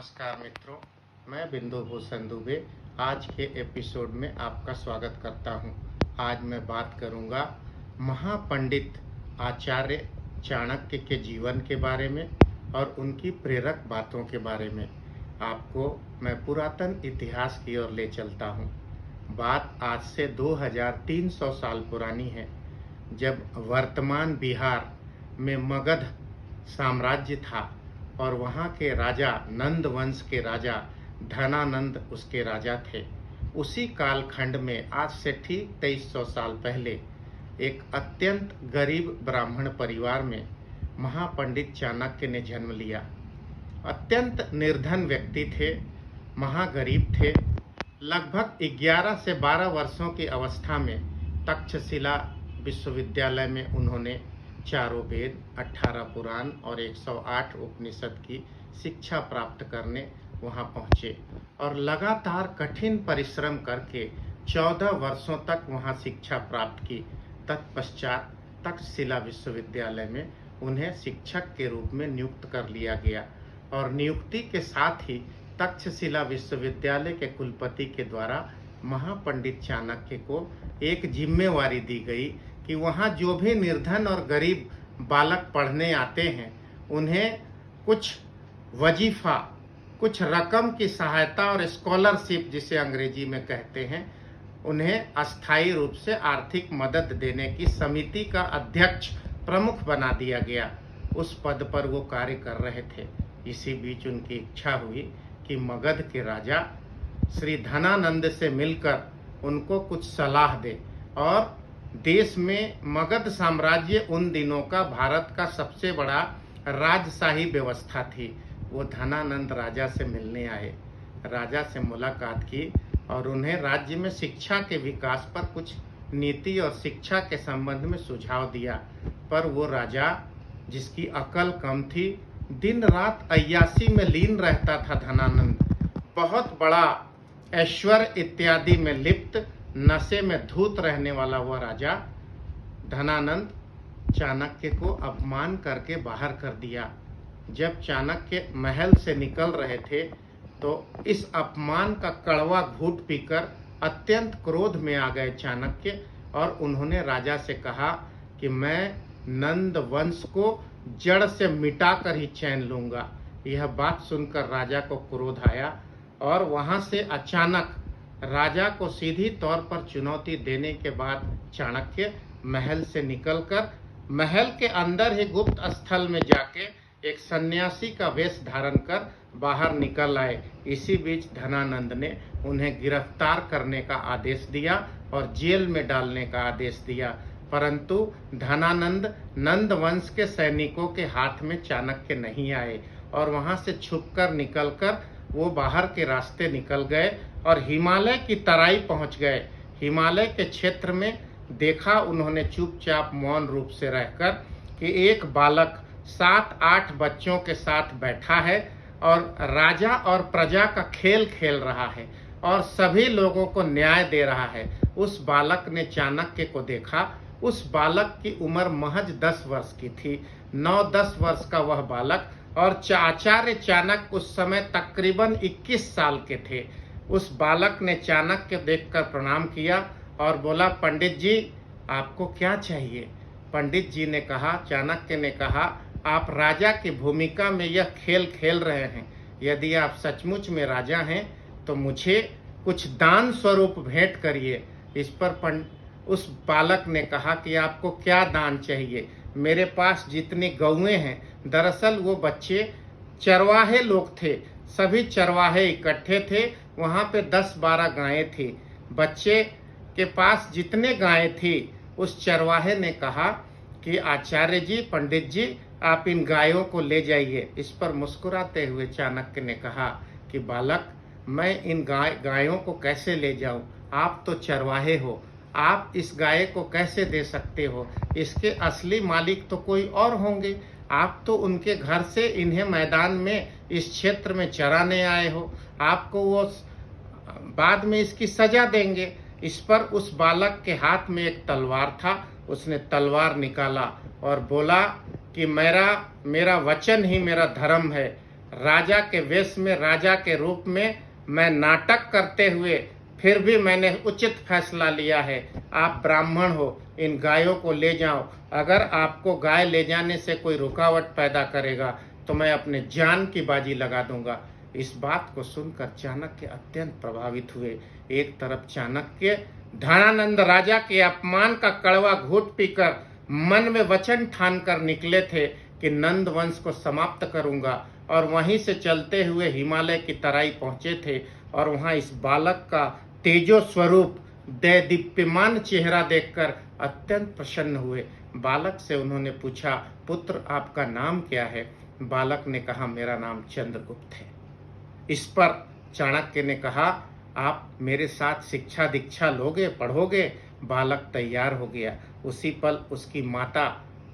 नमस्कार मित्रों, मैं बिंदु भूषण दुबे आज के एपिसोड में आपका स्वागत करता हूं। आज मैं बात करूंगा महापंडित आचार्य चाणक्य के जीवन के बारे में और उनकी प्रेरक बातों के बारे में। आपको मैं पुरातन इतिहास की ओर ले चलता हूं। बात आज से 2300 साल पुरानी है, जब वर्तमान बिहार में मगध साम्राज्य था और वहाँ के राजा नंद वंश के राजा धनानंद उसके राजा थे। उसी कालखंड में आज से ठीक 2300 साल पहले एक अत्यंत गरीब ब्राह्मण परिवार में महापंडित चाणक्य ने जन्म लिया। अत्यंत निर्धन व्यक्ति थे, महागरीब थे। लगभग 11 से 12 वर्षों की अवस्था में तक्षशिला विश्वविद्यालय में उन्होंने चारों वेद, 18 पुराण और 108 उपनिषद की शिक्षा प्राप्त करने वहां पहुंचे और लगातार कठिन परिश्रम करके 14 वर्षों तक वहां शिक्षा प्राप्त की। तत्पश्चात तक्षशिला विश्वविद्यालय में उन्हें शिक्षक के रूप में नियुक्त कर लिया गया और नियुक्ति के साथ ही तक्षशिला विश्वविद्यालय के कुलपति के द्वारा महापंडित चाणक्य को एक जिम्मेवारी दी गई कि वहाँ जो भी निर्धन और गरीब बालक पढ़ने आते हैं उन्हें कुछ वजीफा, कुछ रकम की सहायता और स्कॉलरशिप जिसे अंग्रेजी में कहते हैं, उन्हें अस्थायी रूप से आर्थिक मदद देने की समिति का अध्यक्ष प्रमुख बना दिया गया। उस पद पर वो कार्य कर रहे थे। इसी बीच उनकी इच्छा हुई कि मगध के राजा श्री धनानंद से मिलकर उनको कुछ सलाह दे। और देश में मगध साम्राज्य उन दिनों का भारत का सबसे बड़ा राजशाही व्यवस्था थी। वो धनानंद राजा से मिलने आए, राजा से मुलाकात की और उन्हें राज्य में शिक्षा के विकास पर कुछ नीति और शिक्षा के संबंध में सुझाव दिया। पर वो राजा, जिसकी अकल कम थी, दिन रात अय्याशी में लीन रहता था। धनानंद बहुत बड़ा ऐश्वर्य इत्यादि में लिप्त, नशे में धूत रहने वाला वह राजा धनानंद चाणक्य को अपमान करके बाहर कर दिया। जब चाणक्य महल से निकल रहे थे तो इस अपमान का कड़वा घूंट पीकर अत्यंत क्रोध में आ गए चाणक्य और उन्होंने राजा से कहा कि मैं नंद वंश को जड़ से मिटाकर ही चैन लूंगा। यह बात सुनकर राजा को क्रोध आया और वहां से अचानक राजा को सीधी तौर पर चुनौती देने के बाद चाणक्य महल से निकलकर महल के अंदर ही गुप्त स्थल में जाके एक सन्यासी का वेश धारण कर बाहर निकल आए। इसी बीच धनानंद ने उन्हें गिरफ्तार करने का आदेश दिया और जेल में डालने का आदेश दिया। परंतु धनानंद नंद वंश के सैनिकों के हाथ में चाणक्य नहीं आए और वहां से छुपकर निकलकर वो बाहर के रास्ते निकल गए और हिमालय की तराई पहुंच गए। हिमालय के क्षेत्र में देखा उन्होंने चुपचाप मौन रूप से रहकर कि एक बालक 7-8 बच्चों के साथ बैठा है और राजा और प्रजा का खेल खेल रहा है और सभी लोगों को न्याय दे रहा है। उस बालक ने चाणक्य को देखा। उस बालक की उम्र महज 10 वर्ष की थी। 9-10 वर्ष का वह बालक और आचार्य चाणक्य उस समय तकरीबन 21 साल के थे। उस बालक ने चाणक्य देखकर प्रणाम किया और बोला, पंडित जी आपको क्या चाहिए? पंडित जी ने कहा, चाणक्य ने कहा, आप राजा की भूमिका में यह खेल खेल रहे हैं। यदि आप सचमुच में राजा हैं तो मुझे कुछ दान स्वरूप भेंट करिए। इस पर उस बालक ने कहा कि आपको क्या दान चाहिए? मेरे पास जितनी गौएं हैं, दरअसल वो बच्चे चरवाहे लोग थे, सभी चरवाहे इकट्ठे थे। वहाँ पे 10-12 गायें थी। बच्चे के पास जितने गायें थी, उस चरवाहे ने कहा कि आचार्य जी, पंडित जी, आप इन गायों को ले जाइए। इस पर मुस्कुराते हुए चाणक्य ने कहा कि बालक, मैं इन गायों को कैसे ले जाऊं? आप तो चरवाहे हो, आप इस गाय को कैसे दे सकते हो? इसके असली मालिक तो कोई और होंगे। आप तो उनके घर से इन्हें मैदान में इस क्षेत्र में चराने आए हो। आपको वो बाद में इसकी सजा देंगे। इस पर उस बालक के हाथ में एक तलवार था। उसने तलवार निकाला और बोला कि मेरा वचन ही मेरा धर्म है। राजा के वेश में, राजा के रूप में मैं नाटक करते हुए फिर भी मैंने उचित फैसला लिया है। आप ब्राह्मण हो, इन गायों को ले जाओ। अगर आपको गाय ले जाने से कोई रुकावट पैदा करेगा तो मैं अपने जान की बाजी लगा दूंगा। इस बात को सुनकर चाणक्य अत्यंत प्रभावित हुए। एक तरफ चाणक्य धनानंद राजा के अपमान का कड़वा घूंट पीकर मन में वचन ठान कर निकले थे कि नंद वंश को समाप्त करूंगा, और वहीं से चलते हुए हिमालय की तराई पहुंचे थे और वहां इस बालक का तेजो स्वरूप दैदीप्यमान चेहरा देखकर अत्यंत प्रसन्न हुए। बालक से उन्होंने पूछा, पुत्र आपका नाम क्या है? बालक ने कहा, मेरा नाम चंद्रगुप्त है। इस पर चाणक्य ने कहा, आप मेरे साथ शिक्षा दीक्षा लोगे, पढ़ोगे? बालक तैयार हो गया। उसी पल उसकी माता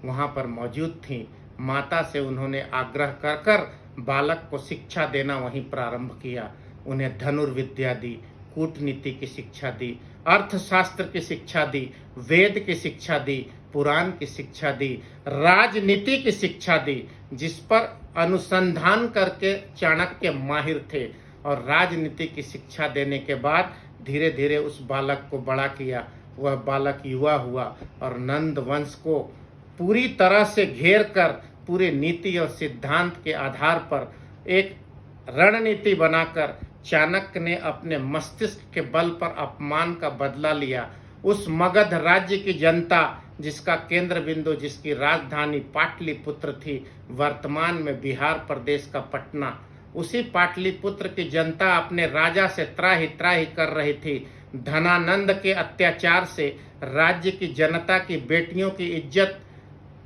वहां पर मौजूद थी। माता से उन्होंने आग्रह कर कर बालक को शिक्षा देना वहीं प्रारंभ किया। उन्हें धनुर्विद्या दी, कूटनीति की शिक्षा दी, अर्थशास्त्र की शिक्षा दी, वेद की शिक्षा दी, पुराण की शिक्षा दी, राजनीति की शिक्षा दी, जिस पर अनुसंधान करके चाणक्य माहिर थे। और राजनीति की शिक्षा देने के बाद धीरे धीरे उस बालक को बड़ा किया। वह बालक युवा हुआ और नंद वंश को पूरी तरह से घेर कर पूरे नीति और सिद्धांत के आधार पर एक रणनीति बनाकर चाणक्य ने अपने मस्तिष्क के बल पर अपमान का बदला लिया। उस मगध राज्य की जनता, जिसका केंद्र बिंदु, जिसकी राजधानी पाटलिपुत्र थी, वर्तमान में बिहार प्रदेश का पटना, उसी पाटलिपुत्र की जनता अपने राजा से त्राहि त्राहि कर रही थी। धनानंद के अत्याचार से राज्य की जनता की बेटियों की इज्जत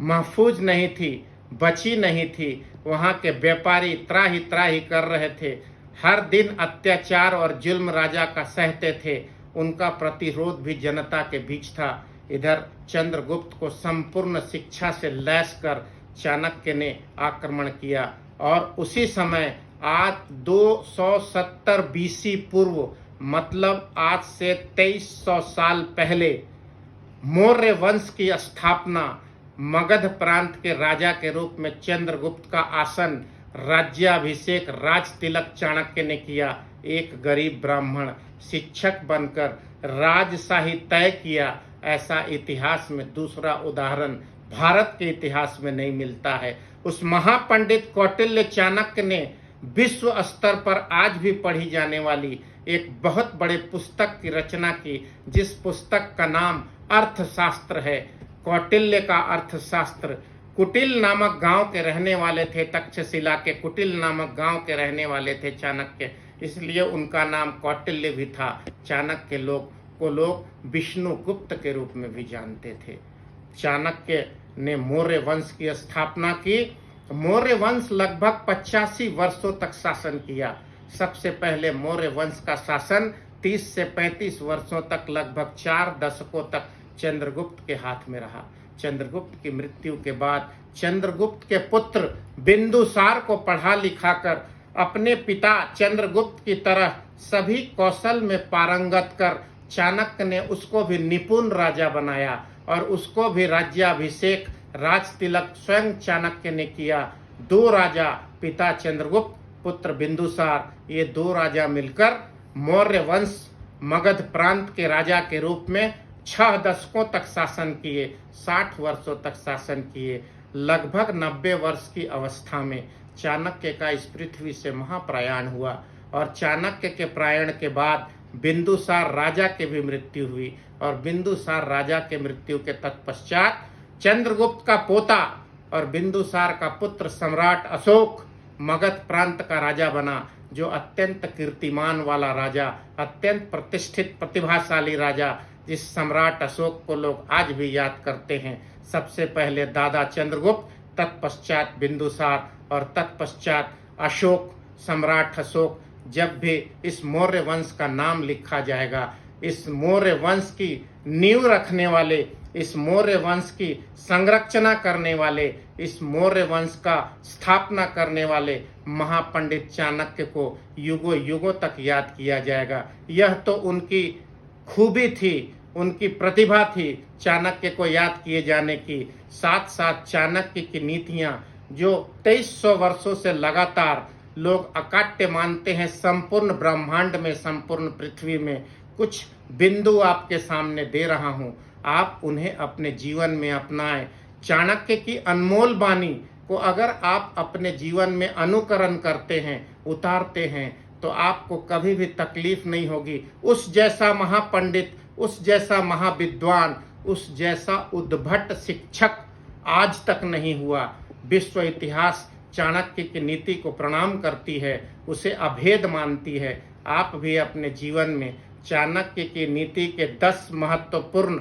महफूज नहीं थी, बची नहीं थी। वहां के व्यापारी त्राहि त्राहि कर रहे थे, हर दिन अत्याचार और जुल्म राजा का सहते थे। उनका प्रतिरोध भी जनता के बीच था। इधर चंद्रगुप्त को संपूर्ण शिक्षा से लैस कर चाणक्य ने आक्रमण किया और उसी समय आज 270 बीसी पूर्व, मतलब आज से 2300 साल पहले, मौर्य वंश की स्थापना मगध प्रांत के राजा के रूप में चंद्रगुप्त का आसन, राज्याभिषेक, राज तिलक चाणक्य ने किया। एक गरीब ब्राह्मण शिक्षक बनकर राजशाही तय किया, ऐसा इतिहास में दूसरा उदाहरण भारत के इतिहास में नहीं मिलता है। उस महापंडित कौटिल्य चाणक्य ने विश्व स्तर पर आज भी पढ़ी जाने वाली एक बहुत बड़े पुस्तक की रचना की, जिस पुस्तक का नाम अर्थशास्त्र है। कौटिल्य का अर्थशास्त्र। कुटिल नामक गांव के रहने वाले थे, तक्षशिला के कुटिल नामक गांव के रहने वाले थे चाणक्य, इसलिए उनका नाम कौटिल्य भी था। चाणक्य लोग विष्णुगुप्त के रूप में भी जानते थे। चाणक्य ने मौर्य वंश की स्थापना की। मौर्य वंश लगभग 85 वर्षों तक शासन किया। सबसे पहले मौर्य वंश का शासन 30 से 35 वर्षों तक, लगभग 4 दशकों तक चंद्रगुप्त के हाथ में रहा। चंद्रगुप्त की मृत्यु के बाद चंद्रगुप्त के पुत्र बिंदुसार को पढ़ा लिखाकर अपने पिता चंद्रगुप्त की तरह सभी कौशल में पारंगत कर चाणक्य ने उसको भी निपुण राजा बनाया और उसको भी राज्याभिषेक, राज तिलक स्वयं चाणक्य ने किया। 2 राजा, पिता चंद्रगुप्त, पुत्र बिंदुसार, ये 2 राजा मिलकर मौर्य वंश मगध प्रांत के राजा के रूप में 6 दशकों तक शासन किए, 60 वर्षों तक शासन किए। लगभग 90 वर्ष की अवस्था में चाणक्य का इस पृथ्वी से महाप्रयाण हुआ और चाणक्य के प्रयाण के बाद बिंदुसार राजा की भी मृत्यु हुई और बिंदुसार राजा के मृत्यु के तत्पश्चात चंद्रगुप्त का पोता और बिंदुसार का पुत्र सम्राट अशोक मगध प्रांत का राजा बना, जो अत्यंत कीर्तिमान वाला राजा, अत्यंत प्रतिष्ठित प्रतिभाशाली राजा, जिस सम्राट अशोक को लोग आज भी याद करते हैं। सबसे पहले दादा चंद्रगुप्त, तत्पश्चात बिंदुसार और तत्पश्चात अशोक, सम्राट अशोक। जब भी इस मौर्य वंश का नाम लिखा जाएगा, इस मौर्य वंश की नींव रखने वाले, इस मौर्य वंश की संरचना करने वाले, इस मौर्य वंश का स्थापना करने वाले महापंडित चाणक्य को युगों युगों तक याद किया जाएगा। यह तो उनकी खूबी थी, उनकी प्रतिभा थी चाणक्य को याद किए जाने की। साथ साथ चाणक्य की नीतियां जो 2300 वर्षों से लगातार लोग अकाट्य मानते हैं। संपूर्ण ब्रह्मांड में, संपूर्ण पृथ्वी में कुछ बिंदु आपके सामने दे रहा हूं, आप उन्हें अपने जीवन में अपनाएं। चाणक्य की अनमोल वाणी को अगर आप अपने जीवन में अनुकरण करते हैं, उतारते हैं, तो आपको कभी भी तकलीफ नहीं होगी। उस जैसा महापंडित, उस जैसा महाविद्वान, उस जैसा उद्भट शिक्षक आज तक नहीं हुआ। विश्व इतिहास चाणक्य की नीति को प्रणाम करती है, उसे अभेद मानती है। आप भी अपने जीवन में चाणक्य की नीति के 10 महत्वपूर्ण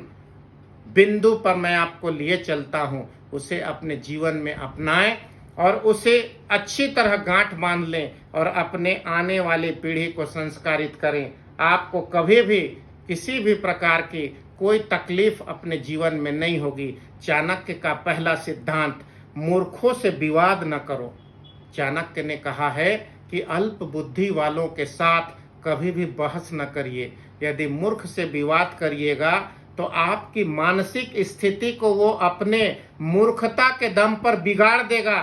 बिंदु पर मैं आपको लिए चलता हूं, उसे अपने जीवन में अपनाएं और उसे अच्छी तरह गांठ बांध लें और अपने आने वाली पीढ़ी को संस्कारित करें। आपको कभी भी किसी भी प्रकार की कोई तकलीफ अपने जीवन में नहीं होगी। चाणक्य का पहला सिद्धांत, मूर्खों से विवाद न करो। चाणक्य ने कहा है कि अल्प बुद्धि वालों के साथ कभी भी बहस न करिए। यदि मूर्ख से विवाद करिएगा तो आपकी मानसिक स्थिति को वो अपने मूर्खता के दम पर बिगाड़ देगा,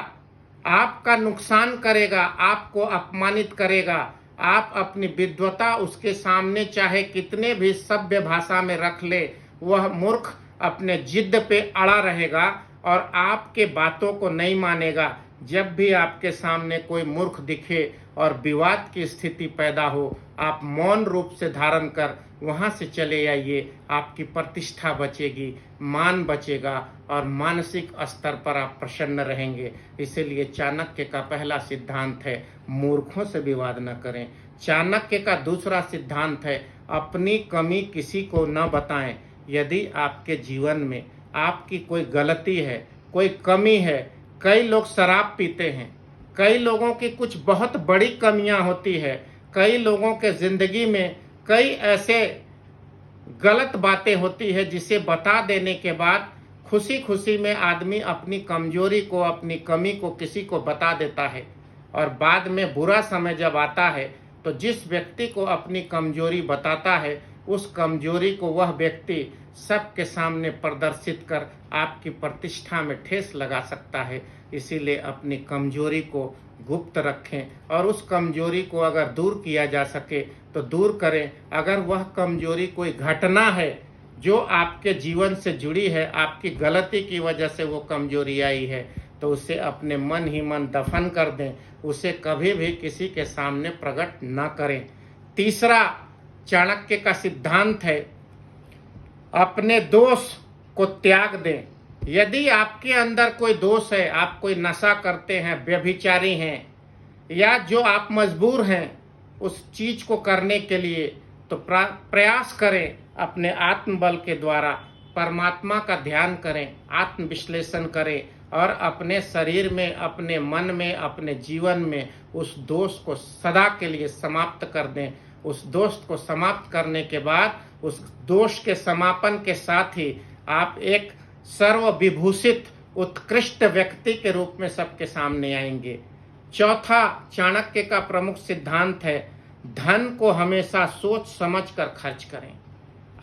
आपका नुकसान करेगा, आपको अपमानित करेगा। आप अपनी विद्वता उसके सामने चाहे कितने भी सभ्य भाषा में रख ले, वह मूर्ख अपने जिद पे अड़ा रहेगा और आपके बातों को नहीं मानेगा। जब भी आपके सामने कोई मूर्ख दिखे और विवाद की स्थिति पैदा हो, आप मौन रूप से धारण कर वहां से चले आइए। आपकी प्रतिष्ठा बचेगी, मान बचेगा और मानसिक स्तर पर आप प्रसन्न रहेंगे। इसलिए चाणक्य का पहला सिद्धांत है, मूर्खों से विवाद न करें। चाणक्य का दूसरा सिद्धांत है, अपनी कमी किसी को न बताएं। यदि आपके जीवन में आपकी कोई गलती है, कोई कमी है, कई लोग शराब पीते हैं, कई लोगों की कुछ बहुत बड़ी कमियां होती है, कई लोगों के जिंदगी में कई ऐसे गलत बातें होती है जिसे बता देने के बाद खुशी खुशी में आदमी अपनी कमजोरी को, अपनी कमी को किसी को बता देता है और बाद में बुरा समय जब आता है तो जिस व्यक्ति को अपनी कमजोरी बताता है, उस कमजोरी को वह व्यक्ति सबके सामने प्रदर्शित कर आपकी प्रतिष्ठा में ठेस लगा सकता है। इसीलिए अपनी कमजोरी को गुप्त रखें और उस कमजोरी को अगर दूर किया जा सके तो दूर करें। अगर वह कमजोरी कोई घटना है जो आपके जीवन से जुड़ी है, आपकी गलती की वजह से वो कमजोरी आई है, तो उसे अपने मन ही मन दफन कर दें, उसे कभी भी किसी के सामने प्रकट न करें। तीसरा चाणक्य का सिद्धांत है, अपने दोष को त्याग दें। यदि आपके अंदर कोई दोष है, आप कोई नशा करते हैं, व्यभिचारी हैं, या जो आप मजबूर हैं उस चीज को करने के लिए, तो प्रयास करें अपने आत्मबल के द्वारा, परमात्मा का ध्यान करें, आत्मविश्लेषण करें और अपने शरीर में, अपने मन में, अपने जीवन में उस दोष को सदा के लिए समाप्त कर दें। उस दोष को समाप्त करने के बाद उस दोष के समापन के साथ ही आप एक सर्वविभूषित उत्कृष्ट व्यक्ति के रूप में सबके सामने आएंगे। चौथा चाणक्य का प्रमुख सिद्धांत है, धन को हमेशा सोच समझ कर खर्च करें।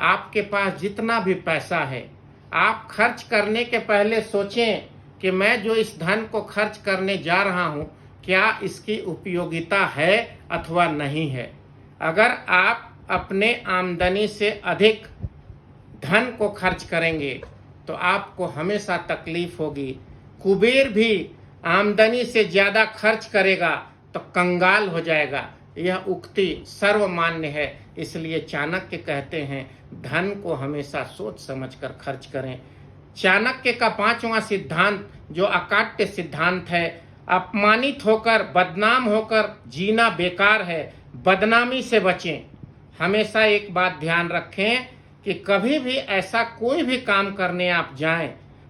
आपके पास जितना भी पैसा है, आप खर्च करने के पहले सोचें कि मैं जो इस धन को खर्च करने जा रहा हूं, क्या इसकी उपयोगिता है अथवा नहीं है। अगर आप अपने आमदनी से अधिक धन को खर्च करेंगे तो आपको हमेशा तकलीफ होगी। कुबेर भी आमदनी से ज्यादा खर्च करेगा तो कंगाल हो जाएगा। यह उक्ति सर्वमान्य है। इसलिए चाणक्य कहते हैं, धन को हमेशा सोच समझकर खर्च करें। चाणक्य का पांचवा सिद्धांत जो अकाट्य सिद्धांत है, अपमानित होकर, बदनाम होकर जीना बेकार है, बदनामी से बचें। हमेशा एक बात ध्यान रखें कि कभी भी ऐसा कोई भी काम करने आप जाएं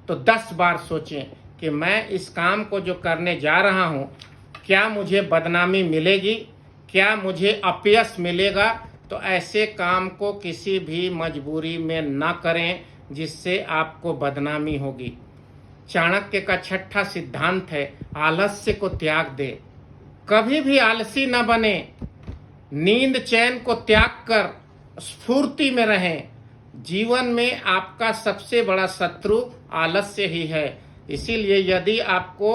तो 10 बार सोचें कि मैं इस काम को जो करने जा रहा हूं, क्या मुझे बदनामी मिलेगी, क्या मुझे अपयश मिलेगा। तो ऐसे काम को किसी भी मजबूरी में ना करें जिससे आपको बदनामी होगी। चाणक्य का छठा सिद्धांत है, आलस्य को त्याग दे। कभी भी आलसी न बने, नींद चैन को त्याग कर स्फूर्ति में रहें। जीवन में आपका सबसे बड़ा शत्रु आलस्य ही है। इसीलिए यदि आपको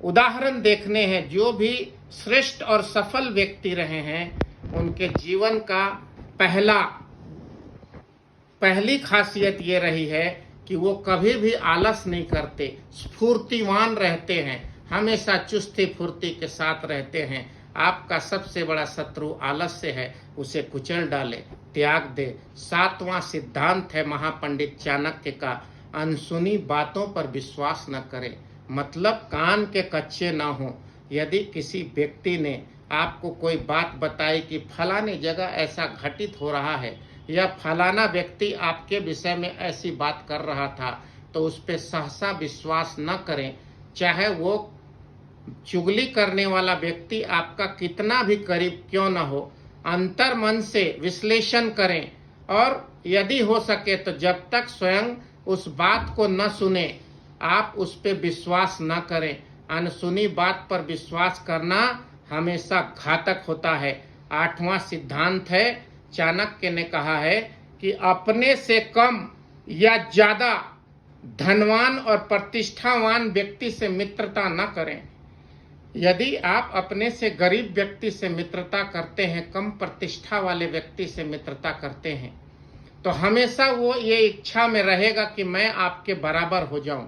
उदाहरण देखने हैं, जो भी श्रेष्ठ और सफल व्यक्ति रहे हैं, उनके जीवन का पहली खासियत ये रही है कि वो कभी भी आलस नहीं करते, स्फूर्तिवान रहते हैं, हमेशा चुस्ती फुर्ती के साथ रहते हैं। आपका सबसे बड़ा शत्रु आलस्य है, उसे कुचल डाले, त्याग दे। 7वां सिद्धांत है महापंडित चाणक्य का, अनसुनी बातों पर विश्वास न करें। मतलब कान के कच्चे ना हो। यदि किसी व्यक्ति ने आपको कोई बात बताई कि फलाने जगह ऐसा घटित हो रहा है या फलाना व्यक्ति आपके विषय में ऐसी बात कर रहा था, तो उस पर सहसा विश्वास न करें। चाहे वो चुगली करने वाला व्यक्ति आपका कितना भी करीब क्यों न हो, अंतर मन से विश्लेषण करें और यदि हो सके तो जब तक स्वयं उस बात को न सुने आप उस पर विश्वास न करें। अनसुनी बात पर विश्वास करना हमेशा घातक होता है। 8वां सिद्धांत है, चाणक्य ने कहा है कि अपने से कम या ज्यादा धनवान और प्रतिष्ठावान व्यक्ति से मित्रता न करें। यदि आप अपने से गरीब व्यक्ति से मित्रता करते हैं, कम प्रतिष्ठा वाले व्यक्ति से मित्रता करते हैं, तो हमेशा वो ये इच्छा में रहेगा कि मैं आपके बराबर हो जाऊं,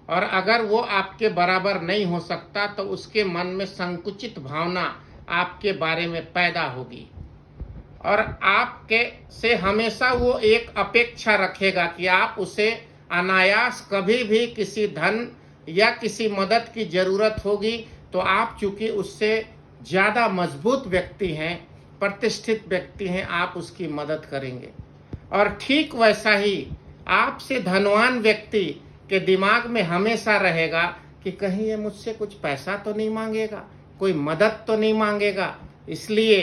और अगर वो आपके बराबर नहीं हो सकता तो उसके मन में संकुचित भावना आपके बारे में पैदा होगी और आपके से हमेशा वो एक अपेक्षा रखेगा कि आप उसे अनायास कभी भी किसी धन या किसी मदद की जरूरत होगी तो आप चूंकि उससे ज़्यादा मजबूत व्यक्ति हैं, प्रतिष्ठित व्यक्ति हैं, आप उसकी मदद करेंगे। और ठीक वैसा ही आपसे धनवान व्यक्ति के दिमाग में हमेशा रहेगा कि कहीं ये मुझसे कुछ पैसा तो नहीं मांगेगा, कोई मदद तो नहीं मांगेगा। इसलिए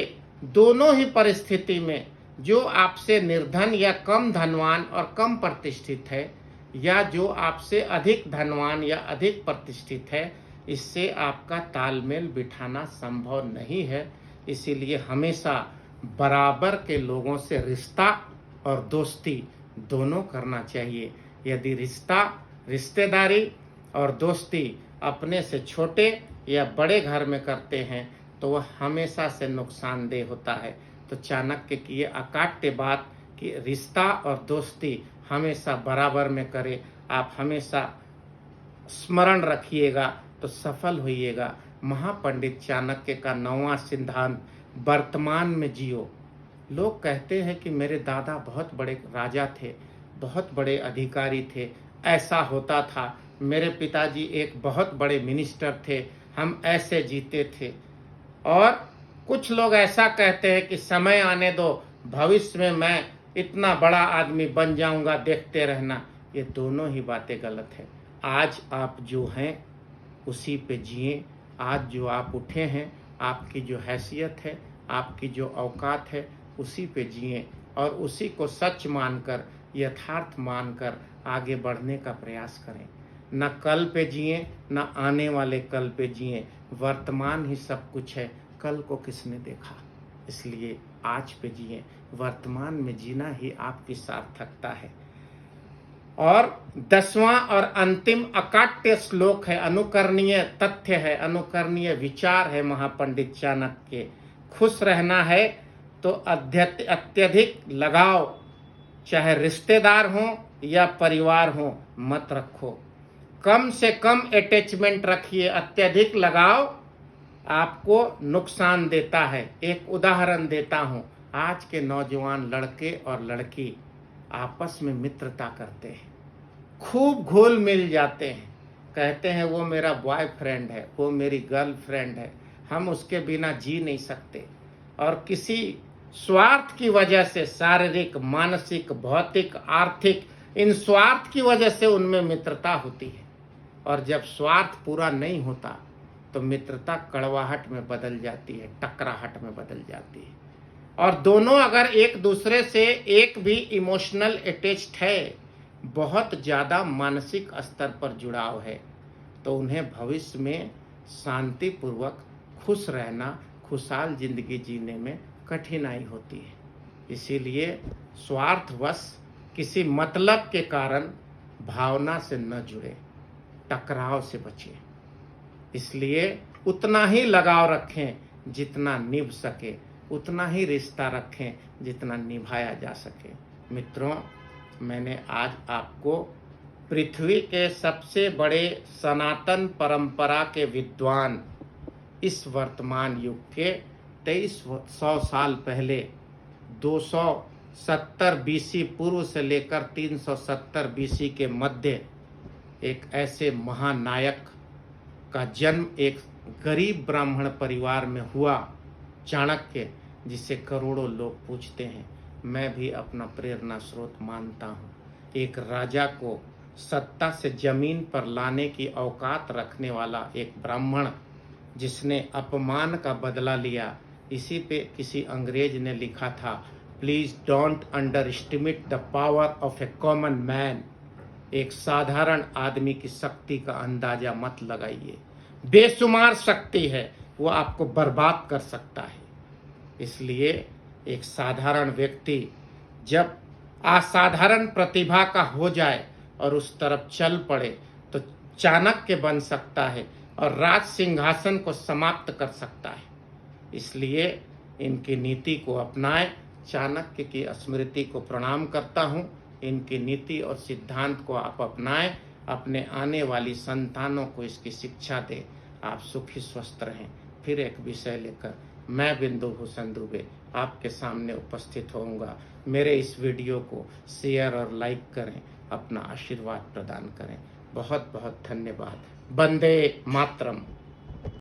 दोनों ही परिस्थिति में जो आपसे निर्धन या कम धनवान और कम प्रतिष्ठित है, या जो आपसे अधिक धनवान या अधिक प्रतिष्ठित है, इससे आपका तालमेल बिठाना संभव नहीं है। इसीलिए हमेशा बराबर के लोगों से रिश्ता और दोस्ती दोनों करना चाहिए। यदि रिश्तेदारी और दोस्ती अपने से छोटे या बड़े घर में करते हैं तो वह हमेशा से नुकसानदेह होता है। तो चाणक्य की ये अकाट्य बात कि रिश्ता और दोस्ती हमेशा बराबर में करें, आप हमेशा स्मरण रखिएगा तो सफल होइएगा। महापंडित चाणक्य का 9वां सिद्धांत, वर्तमान में जियो। लोग कहते हैं कि मेरे दादा बहुत बड़े राजा थे, बहुत बड़े अधिकारी थे, ऐसा होता था, मेरे पिताजी एक बहुत बड़े मिनिस्टर थे, हम ऐसे जीते थे। और कुछ लोग ऐसा कहते हैं कि समय आने दो, भविष्य में मैं इतना बड़ा आदमी बन जाऊंगा, देखते रहना। ये दोनों ही बातें गलत है। आज आप जो हैं उसी पे जिए। आज जो आप उठे हैं, आपकी जो हैसियत है, आपकी जो औकात है, उसी पे जिए और उसी को सच मानकर, यथार्थ मानकर आगे बढ़ने का प्रयास करें। न कल पे जिए, न आने वाले कल पे जिए। वर्तमान ही सब कुछ है, कल को किसने देखा। इसलिए आज पे जिए, वर्तमान में जीना ही आपकी सार्थकता है। और 10वां और अंतिम अकाट्य श्लोक है, अनुकरणीय तथ्य है, अनुकरणीय विचार है महापंडित चाणक्य। खुश रहना है तो अत्यधिक लगाव, चाहे रिश्तेदार हो या परिवार हो, मत रखो। कम से कम अटैचमेंट रखिए। अत्यधिक लगाव आपको नुकसान देता है। एक उदाहरण देता हूँ, आज के नौजवान लड़के और लड़की आपस में मित्रता करते हैं, खूब घुल मिल जाते हैं, कहते हैं वो मेरा बॉयफ्रेंड है, वो मेरी गर्लफ्रेंड है, हम उसके बिना जी नहीं सकते। और किसी स्वार्थ की वजह से, शारीरिक, मानसिक, भौतिक, आर्थिक, इन स्वार्थ की वजह से उनमें मित्रता होती है। और जब स्वार्थ पूरा नहीं होता तो मित्रता कड़वाहट में बदल जाती है, टकराहट में बदल जाती है। और दोनों अगर एक दूसरे से एक भी इमोशनल अटैच्ड है, बहुत ज़्यादा मानसिक स्तर पर जुड़ाव है, तो उन्हें भविष्य में शांतिपूर्वक खुश रहना, खुशहाल जिंदगी जीने में कठिनाई होती है। इसीलिए स्वार्थवश किसी मतलब के कारण भावना से न जुड़े, टकराव से बचें। इसलिए उतना ही लगाव रखें जितना निभ सके, उतना ही रिश्ता रखें जितना निभाया जा सके। मित्रों, मैंने आज आपको पृथ्वी के सबसे बड़े सनातन परंपरा के विद्वान, इस वर्तमान युग के 2300 साल पहले 270 बीसी पूर्व से लेकर 370 बीसी के मध्य एक ऐसे महानायक का जन्म एक गरीब ब्राह्मण परिवार में हुआ, चाणक्य, जिसे करोड़ों लोग पूछते हैं। मैं भी अपना प्रेरणा स्रोत मानता हूँ। एक राजा को सत्ता से जमीन पर लाने की औकात रखने वाला एक ब्राह्मण, जिसने अपमान का बदला लिया। इसी पे किसी अंग्रेज ने लिखा था, please don't under estimate the power of A common man. एक साधारण आदमी की शक्ति का अंदाजा मत लगाइए। बेशुमार शक्ति है, वो आपको बर्बाद कर सकता है। इसलिए एक साधारण व्यक्ति जब असाधारण प्रतिभा का हो जाए और उस तरफ चल पड़े तो चाणक्य बन सकता है और राज सिंहासन को समाप्त कर सकता है। इसलिए इनकी नीति को अपनाएं। चाणक्य की स्मृति को प्रणाम करता हूँ। इनकी नीति और सिद्धांत को आप अपनाएं, अपने आने वाली संतानों को इसकी शिक्षा दें। आप सुखी स्वस्थ रहें। फिर एक विषय लेकर मैं बिंदु भूषण दुबे आपके सामने उपस्थित होऊंगा। मेरे इस वीडियो को शेयर और लाइक करें, अपना आशीर्वाद प्रदान करें। बहुत बहुत धन्यवाद। वंदे मातरम।